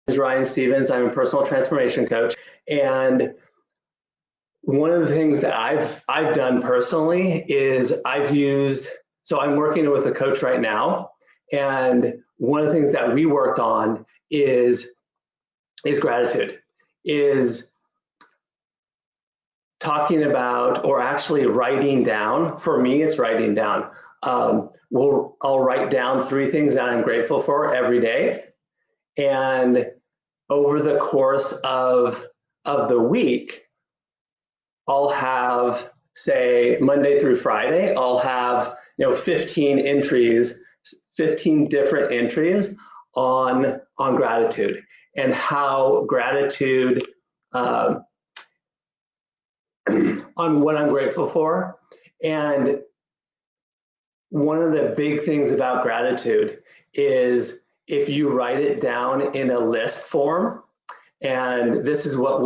is Ryan Stevens. I'm a personal transformation coach. And one of the things that I've done personally is so I'm working with a coach right now. And one of the things that we worked on is gratitude, is talking about, or actually writing down. For me, it's writing down. I'll write down 3 things that I'm grateful for every day. And over the course of the week, I'll have, say, Monday through Friday, I'll have 15 entries, 15 different entries on gratitude and how gratitude, on what I'm grateful for. And one of the big things about gratitude is if you write it down in a list form, and this is what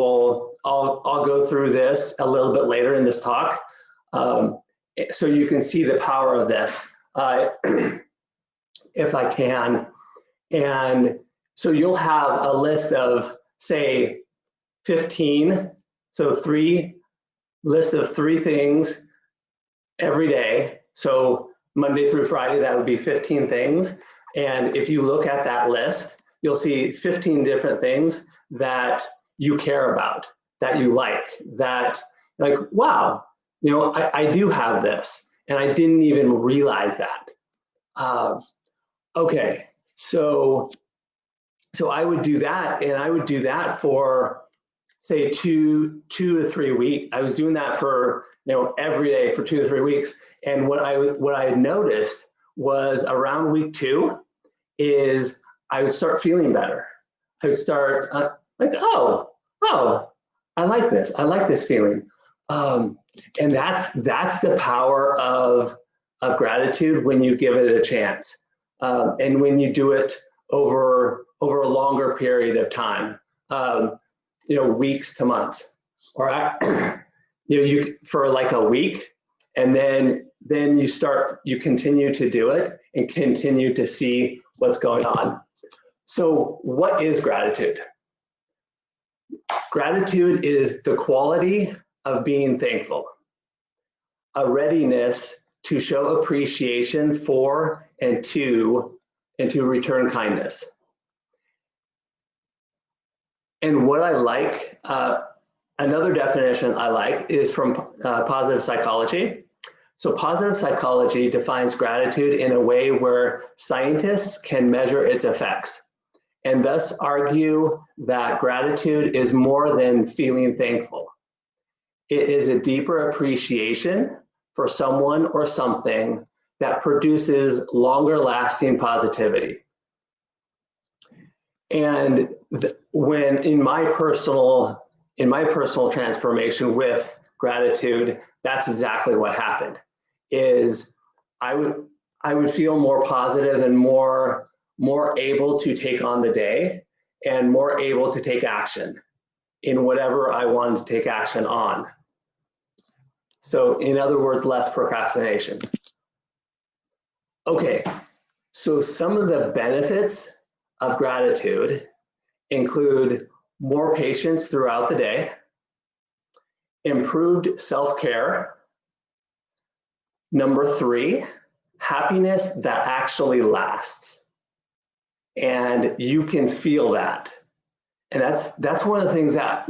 I'll go through this a little bit later in this talk, so you can see the power of this, if I can. And so you'll have a list of, say, 15, so list of 3 things every day. So Monday through Friday, that would be 15 things. And if you look at that list, you'll see 15 different things that you care about, that you like, that wow, I do have this, and I didn't even realize that. Okay, so I would do that, and I would do that for, say, 2 to 3 weeks. I was doing that for every day for 2 to 3 weeks. And what I had noticed was around week 2 is I would start feeling better. I would start oh, I like this. I like this feeling. And that's the power of gratitude when you give it a chance, and when you do it over a longer period of time, weeks to months, or you for like a week, and then you continue to do it and continue to see what's going on. So what is gratitude? Gratitude is the quality of being thankful, a readiness to show appreciation for and to return kindness. And what I like, another definition I like is from positive psychology. So positive psychology defines gratitude in a way where scientists can measure its effects, and thus argue that gratitude is more than feeling thankful. It is a deeper appreciation for someone or something that produces longer lasting positivity. And when in my personal transformation with gratitude, that's exactly what happened. Is I would feel more positive and more able to take on the day, and more able to take action in whatever I wanted to take action on. So in other words, less procrastination. Okay, so some of the benefits of gratitude include more patience throughout the day, improved self-care. Number 3, happiness that actually lasts. And you can feel that. And that's one of the things that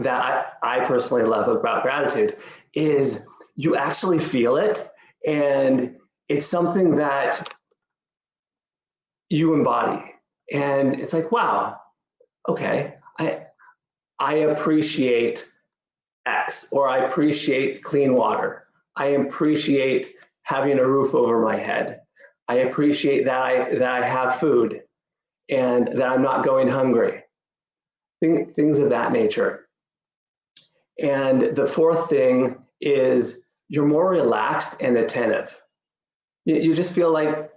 I personally love about gratitude, is you actually feel it, and it's something that you embody. And it's like, wow, okay, I appreciate X, or I appreciate clean water. I appreciate having a roof over my head. I appreciate that I have food and that I'm not going hungry. Things of that nature. And the 4th thing is you're more relaxed and attentive. You just feel like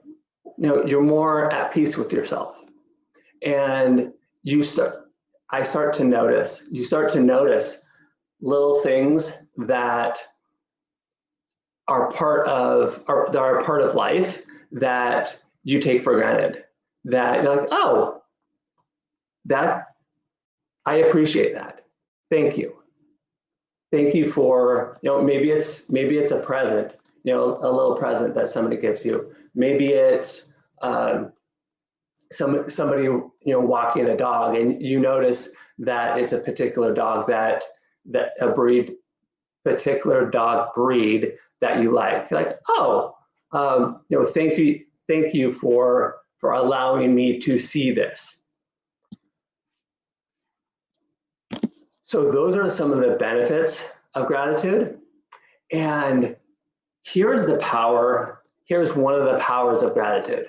you're more at peace with yourself. And you start to notice little things that are part of life that you take for granted, that you're like, oh, I appreciate that. Thank you. Thank you for, maybe it's a present, a little present that somebody gives you. Maybe it's somebody, walking a dog, and you notice that it's a particular dog particular dog breed that you like. You're like, oh, thank you for allowing me to see this. So those are some of the benefits of gratitude. And here's one of the powers of gratitude.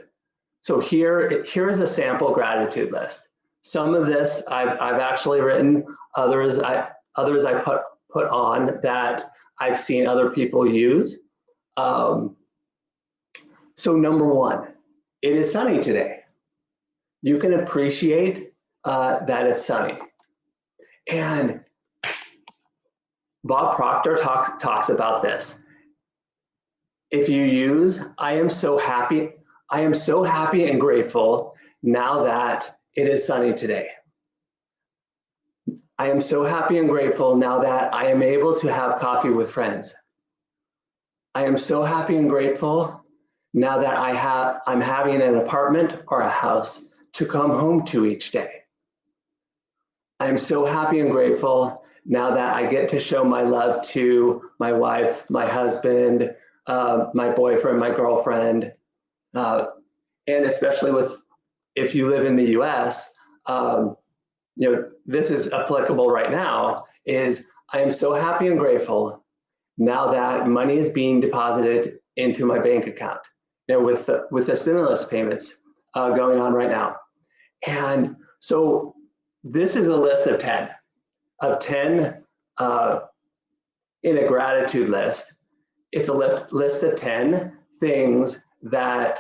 So here's a sample gratitude list. Some of this I've actually written, others I put on that I've seen other people use. So number one, it is sunny today. You can appreciate that it's sunny. And Bob Proctor talks about this. If you use, I am so happy and grateful now that it is sunny today. I am so happy and grateful now that I am able to have coffee with friends. I am so happy and grateful now that I'm having an apartment or a house to come home to each day. I am so happy and grateful now that I get to show my love to my wife, my husband, my boyfriend, my girlfriend, and especially if you live in the US, this is applicable right now, is I am so happy and grateful now that money is being deposited into my bank account, with the stimulus payments going on right now. And so this is a list of 10 in a gratitude list. It's a list of 10 things that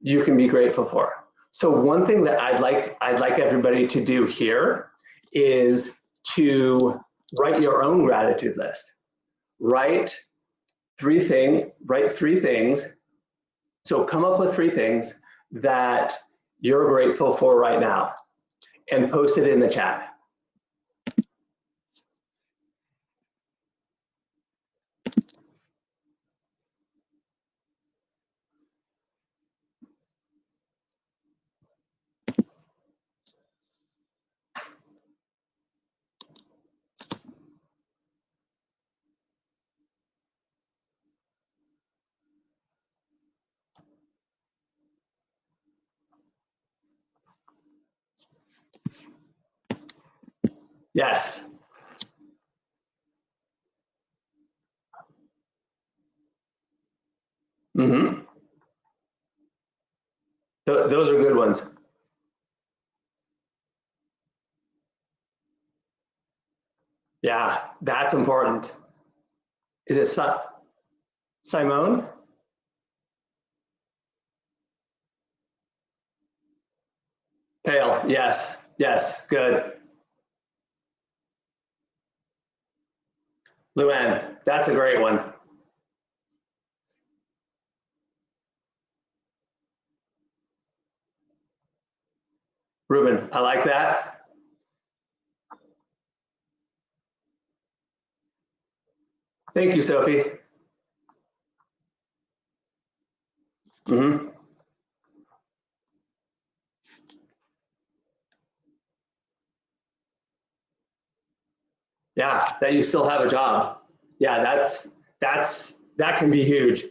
you can be grateful for. So one thing that I'd like everybody to do here is to write your own gratitude list. Write three things. So come up with 3 things that you're grateful for right now and post it in the chat. Yes. Mm-hmm. Those are good ones. Yeah, that's important. Is it Simone? Pale, yes, good. Luann, that's a great one. Ruben, I like that. Thank you, Sophie. Mm-hmm. Yeah, that you still have a job. Yeah, that can be huge.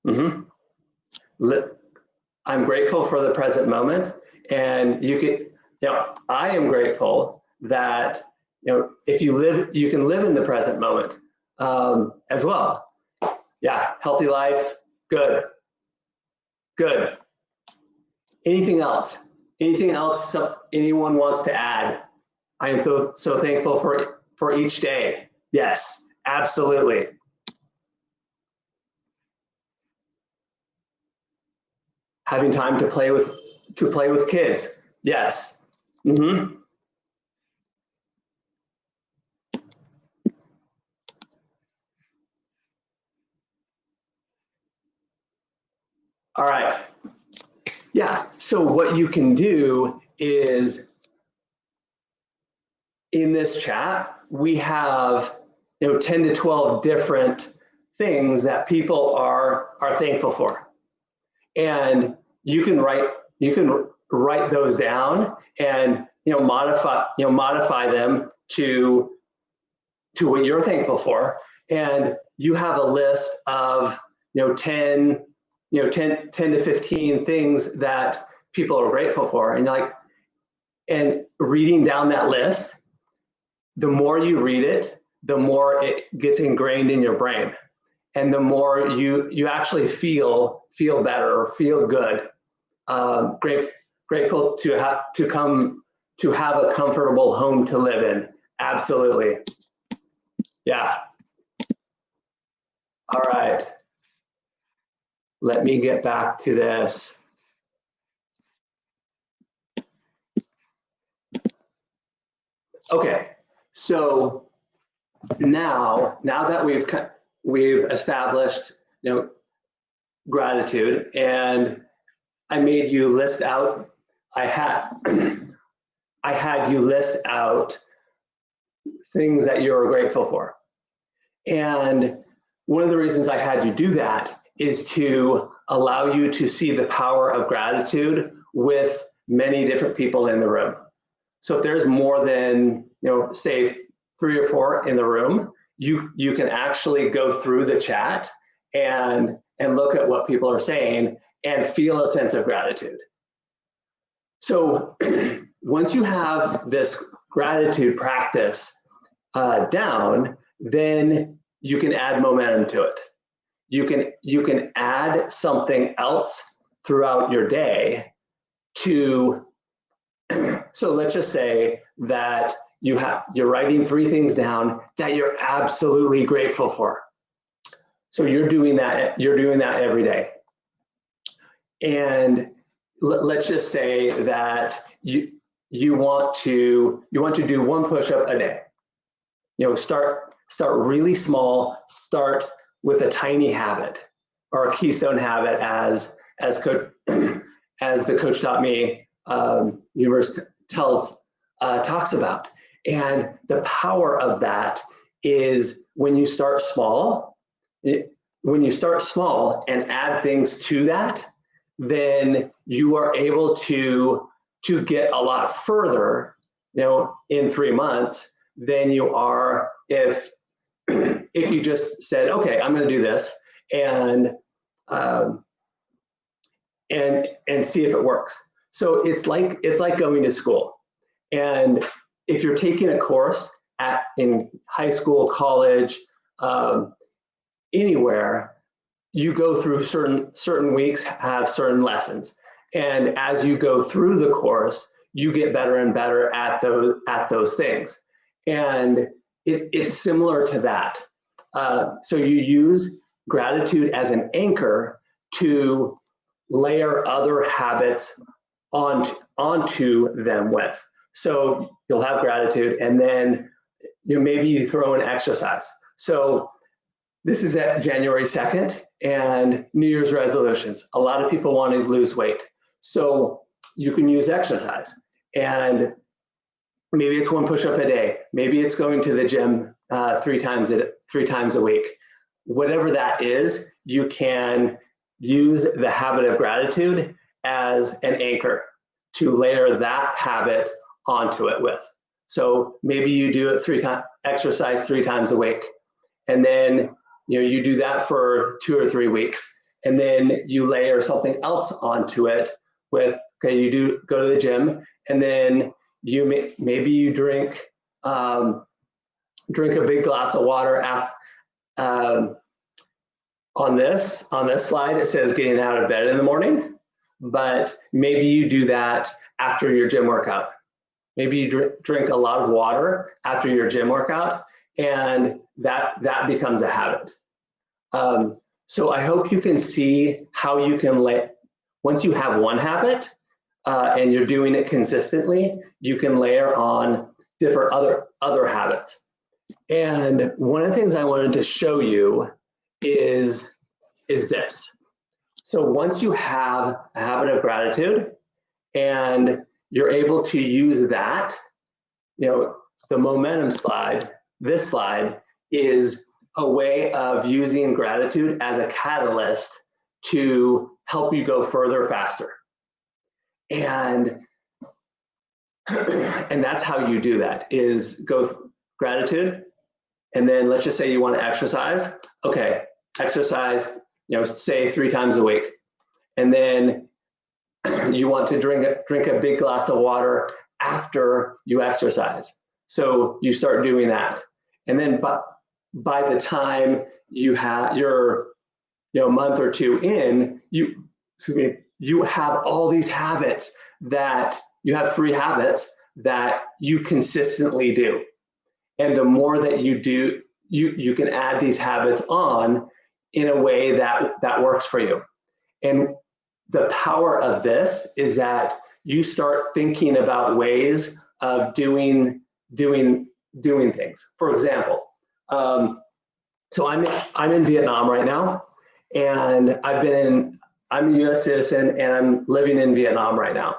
Mm-hmm. I'm grateful for the present moment, and I am grateful that if you can live in the present moment as well. Yeah, healthy life, good. Anything else? Anything else anyone wants to add? I am so thankful for each day. Yes, absolutely. Having time to play with kids. Yes. Mm-hmm. All right. Yeah, so what you can do is in this chat, we have 10 to 12 different things that people are thankful for. And you can write those down and modify them to what you're thankful for. And you have a list of 10 to 15 things that people are grateful for. And reading down that list, the more you read it, the more it gets ingrained in your brain, and the more you actually feel better or feel good. Grateful to have a comfortable home to live in. Absolutely. Yeah. All right. Let me get back to this. Okay. So now that we've established gratitude, and I made you list out. I had you list out things that you're grateful for, and one of the reasons I had you do that is to allow you to see the power of gratitude with many different people in the room. So if there's more than say 3 or 4 in the room, you can actually go through the chat and look at what people are saying and feel a sense of gratitude. So once you have this gratitude practice down, then you can add momentum to it. You can add something else throughout your day to. So let's just say that you're writing 3 things down that you're absolutely grateful for. So you're doing that every day. And let's just say that you want to do 1 push-up a day. Start really small. Start with a tiny habit or a keystone habit, as the Coach.me universe talks about. And the power of that is when you start small and add things to that, then you are able to get a lot further, in 3 months than you are if you just said, okay, I'm going to do this and see if it works. So it's like going to school, and if you're taking a course in high school, college, anywhere, you go through certain weeks, have certain lessons, and as you go through the course, you get better and better at those things, and it's similar to that. So you use gratitude as an anchor to layer other habits onto them with. So you'll have gratitude, and then maybe you throw in exercise. So this is at January 2nd, and New Year's resolutions. A lot of people want to lose weight, so you can use exercise, and maybe it's 1 push-up a day. Maybe it's going to the gym 3 times a week. Whatever that is, you can use the habit of gratitude as an anchor to layer that habit onto it with. So maybe you do it exercise 3 times a week, and then you do that for 2 or 3 weeks, and then you layer something else onto it with, okay, you go to the gym, and then maybe you drink a big glass of water after. On this slide, it says getting out of bed in the morning, but maybe you do that after your gym workout. Maybe you drink a lot of water after your gym workout, and that becomes a habit. So I hope you can see how you can once you have one habit and you're doing it consistently, you can layer on different other habits. And one of the things I wanted to show you is this. So once you have a habit of gratitude and you're able to use that, the momentum slide, this slide is a way of using gratitude as a catalyst to help you go further faster. And that's how you do that, is go gratitude. And then let's just say you want to exercise. Okay, exercise, say 3 times a week. And then you want to drink a big glass of water after you exercise. So you start doing that. And then by the time you're a month or 2 in, you have all these habits that you have 3 habits that you consistently do. And the more that you do, you can add these habits on in a way that works for you. And the power of this is that you start thinking about ways of doing things. For example, so I'm in Vietnam right now, and I'm a U.S. citizen, and I'm living in Vietnam right now.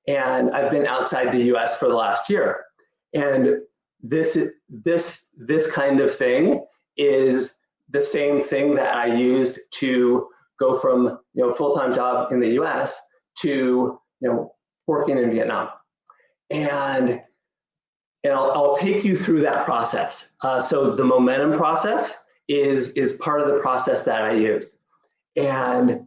And I've been outside the U.S. for the last year. And this kind of thing is the same thing that I used to go from full-time job in the U.S. to working in Vietnam. And I'll take you through that process. So the momentum process is part of the process that I used, and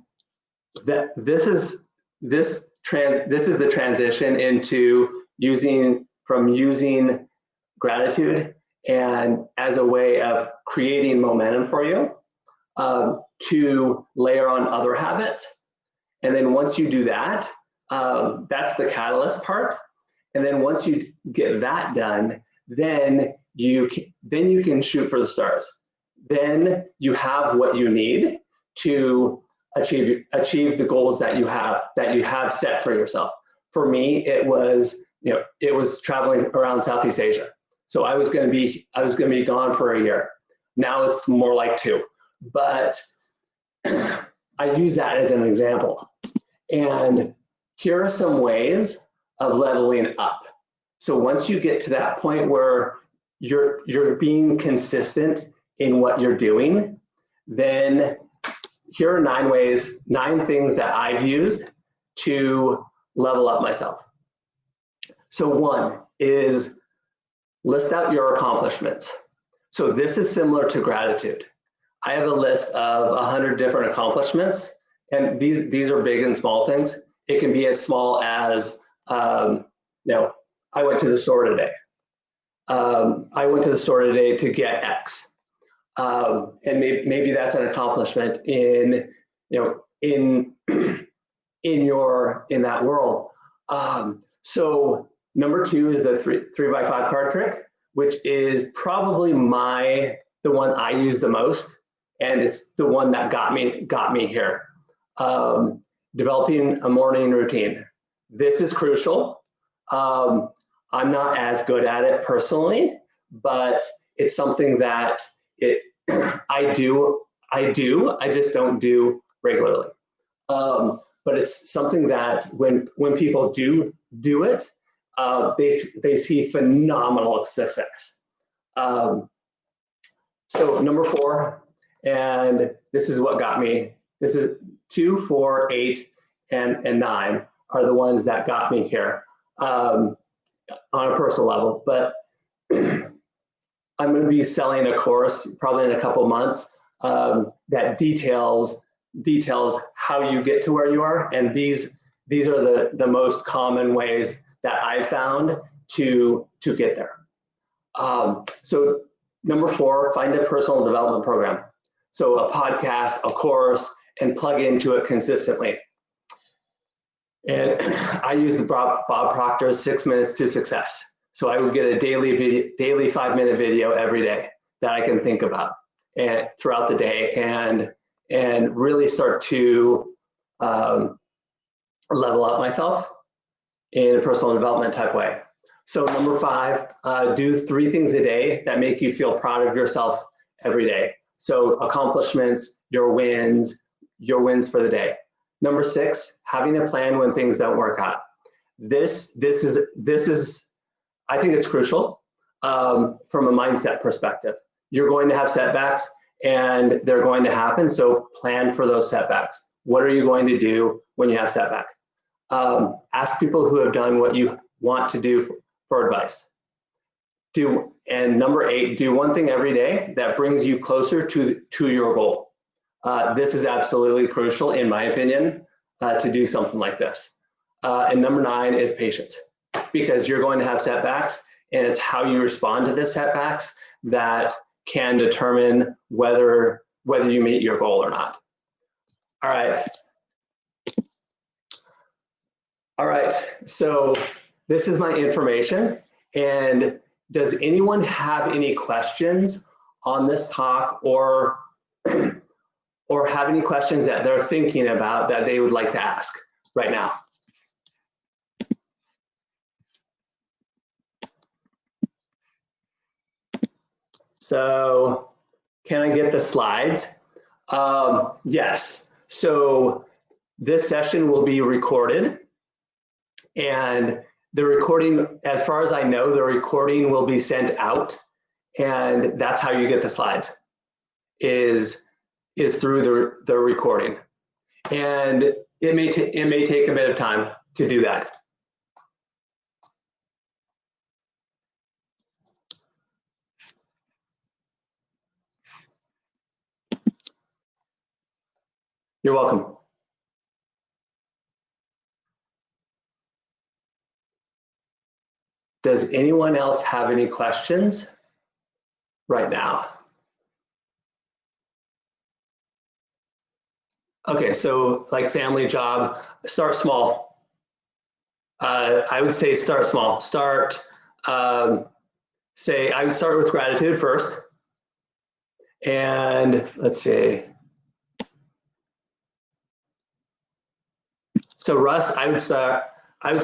this is the transition into using gratitude and as a way of creating momentum for you to layer on other habits. And then once you do that, that's the catalyst part. And then once you get that done, then you can shoot for the stars. Then you have what you need to achieve the goals that you have set for yourself. For me, it was traveling around Southeast Asia. So I was going to be gone for a year. Now it's more like 2, but I use that as an example. And here are some ways of leveling up. So once you get to that point where you're being consistent in what you're doing, then here are 9 things that I've used to level up myself. So 1 is list out your accomplishments. So this is similar to gratitude. I have a list of 100 different accomplishments, and these are big and small things. It can be as small as, I went to the store today. I went to the store today to get X. And maybe that's an accomplishment in that world. So number 2 is the 3x5 card trick, which is probably the one I use the most, and it's the one that got me here. Developing a morning routine. This is crucial. I'm not as good at it personally, but it's something that I do. I just don't do regularly. But it's something that when people do it, they see phenomenal success. So number 4, and this is what got me. This is 2, 4, 8, and 9 are the ones that got me here on a personal level. But I'm going to be selling a course probably in a couple months that details how you get to where you are, and these are the most common ways that I've found to get there. So number 4, find a personal development program. So a podcast, a course, and plug into it consistently. And I use the Bob Proctor's 6 Minutes to Success. So I would get a daily 5-minute video every day that I can think about and throughout the day, and really start to level up myself in a personal development type way. So number 5, do 3 things a day that make you feel proud of yourself every day. So accomplishments, your wins for the day. Number 6, having a plan when things don't work out. This is I think it's crucial from a mindset perspective. You're going to have setbacks and they're going to happen, so plan for those setbacks. What are you going to do when you have setback? Ask people who have done what you want to do for advice. And number 8, do one thing every day that brings you closer to your goal. This is absolutely crucial, in my opinion, to do something like this. And number 9 is patience, because you're going to have setbacks, and it's how you respond to the setbacks that can determine whether you meet your goal or not. All right, so this is my information, and does anyone have any questions on this talk, or have any questions that they're thinking about that they would like to ask right now? So can I get the slides? Yes, so this session will be recorded, and the recording, as far as I know, the recording will be sent out, and that's how you get the slides, is through the recording. And it may take a bit of time to do that. You're welcome. Does anyone else have any questions right now? Okay, so like family, job, start small. I would say start small. I would start with gratitude first. And let's see. So Russ, I would start small,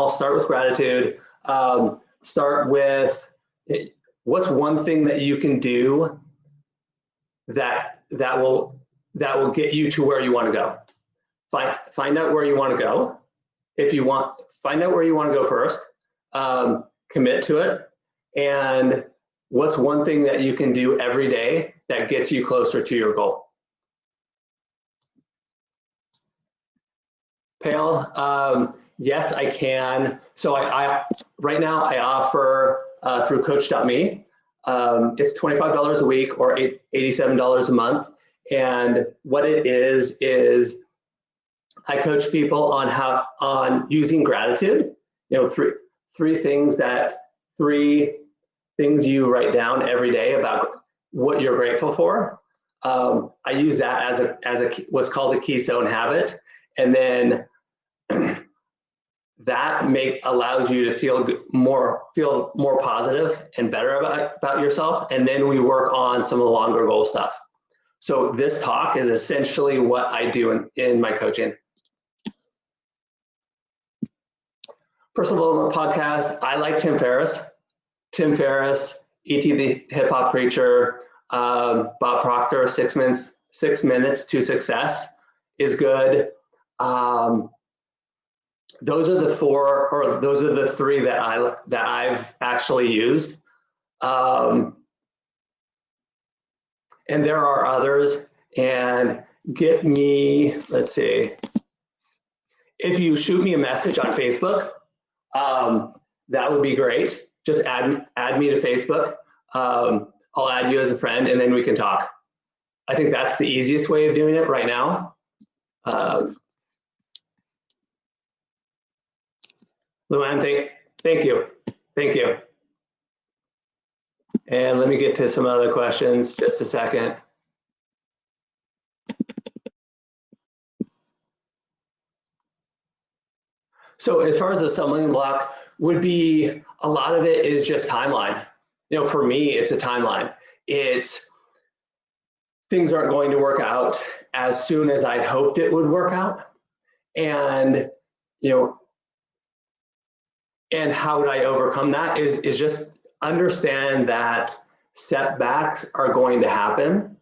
start with gratitude. Start with what's one thing that you can do that will get you to where you want to go. Find out where you want to go. Find out where you want to go first. Commit to it. And what's one thing that you can do every day that gets you closer to your goal? Pale, yes, I can. So right now I offer through Coach.me. It's $25 a week or $87 a month. And what it is I coach people on using gratitude. You know, three things you write down every day about what you're grateful for. I use that as what's called a keystone habit, and then that allows you to feel more positive and better about yourself. And then we work on some of the longer goal stuff. So this talk is essentially what I do in my coaching. Personal Development Podcast. I like Tim Ferriss. Tim Ferriss, E.T. the Hip Hop Preacher, Bob Proctor, 6 Minutes to Success is good. Those are the three that I've actually used. And there are others, and let's see, if you shoot me a message on Facebook, that would be great. Just add me to Facebook. I'll add you as a friend, and then we can talk. I think that's the easiest way of doing it right now. Luann, thank you. And let me get to some other questions, just a second. So as far as the stumbling block would be, a lot of it is just timeline. You know, for me, it's a timeline. It's things aren't going to work out as soon as I'd hoped it would work out. And, you know, and how would I overcome that is just understand that setbacks are going to happen,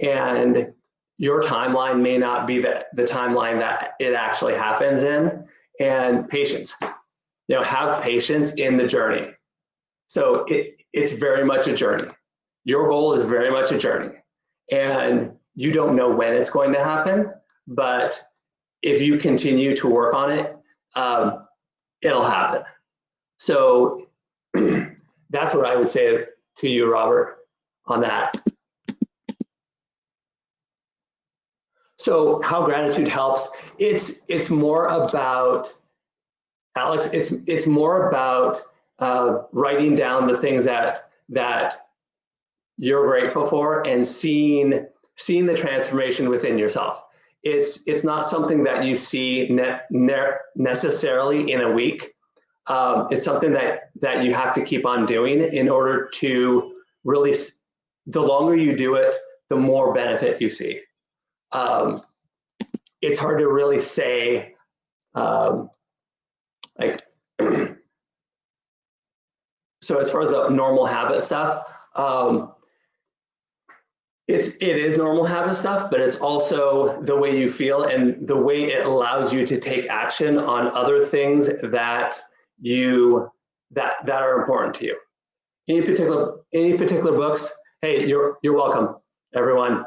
and your timeline may not be the timeline that it actually happens in. And patience, have patience in the journey. So it's very much a journey. Your goal is very much a journey, and you don't know when it's going to happen, but if you continue to work on it, it'll happen. So that's what I would say to you, Robert, on that. So how gratitude helps, it's more about, Alex, it's more about writing down the things that you're grateful for and seeing the transformation within yourself. It's not something that you see necessarily in a week. It's something that you have to keep on doing in order to really, the longer you do it, the more benefit you see. It's hard to really say, like, so as far as the normal habit stuff, it is normal habit stuff, but it's also the way you feel and the way it allows you to take action on other things that are important to you. Any particular books? Hey, you're welcome, everyone.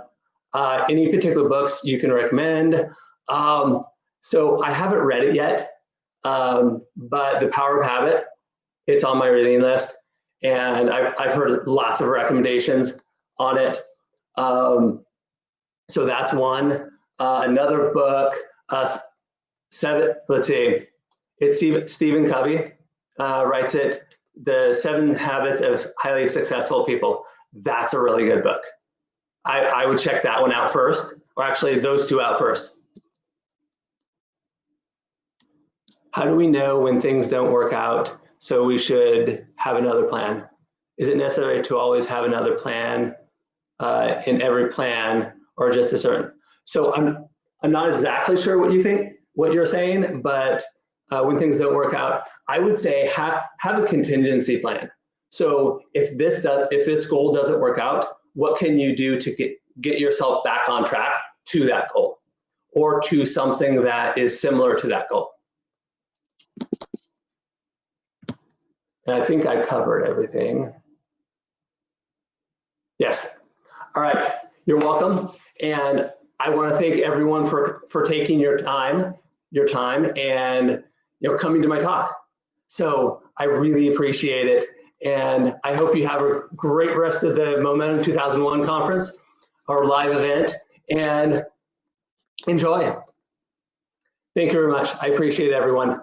Any particular books you can recommend? So I haven't read it yet, but The Power of Habit, it's on my reading list, and I've heard lots of recommendations on it. So that's one. Another book, let's see, it's Stephen Covey writes it, The 7 Habits of Highly Successful People. That's a really good book. I would check that one out first, or actually those two out first. How do we know when things don't work out, so we should have another plan? Is it necessary to always have another plan in every plan, or just a certain? So I'm not exactly sure what you're saying, but when things don't work out, I would say have a contingency plan. So if this goal doesn't work out, what can you do to get yourself back on track to that goal, or to something that is similar to that goal? And I think I covered everything. Yes. All right. You're welcome. And I want to thank everyone for taking your time and coming to my talk. So I really appreciate it. And I hope you have a great rest of the Momentum 2001 conference, our live event, and enjoy. Thank you very much. I appreciate it, everyone.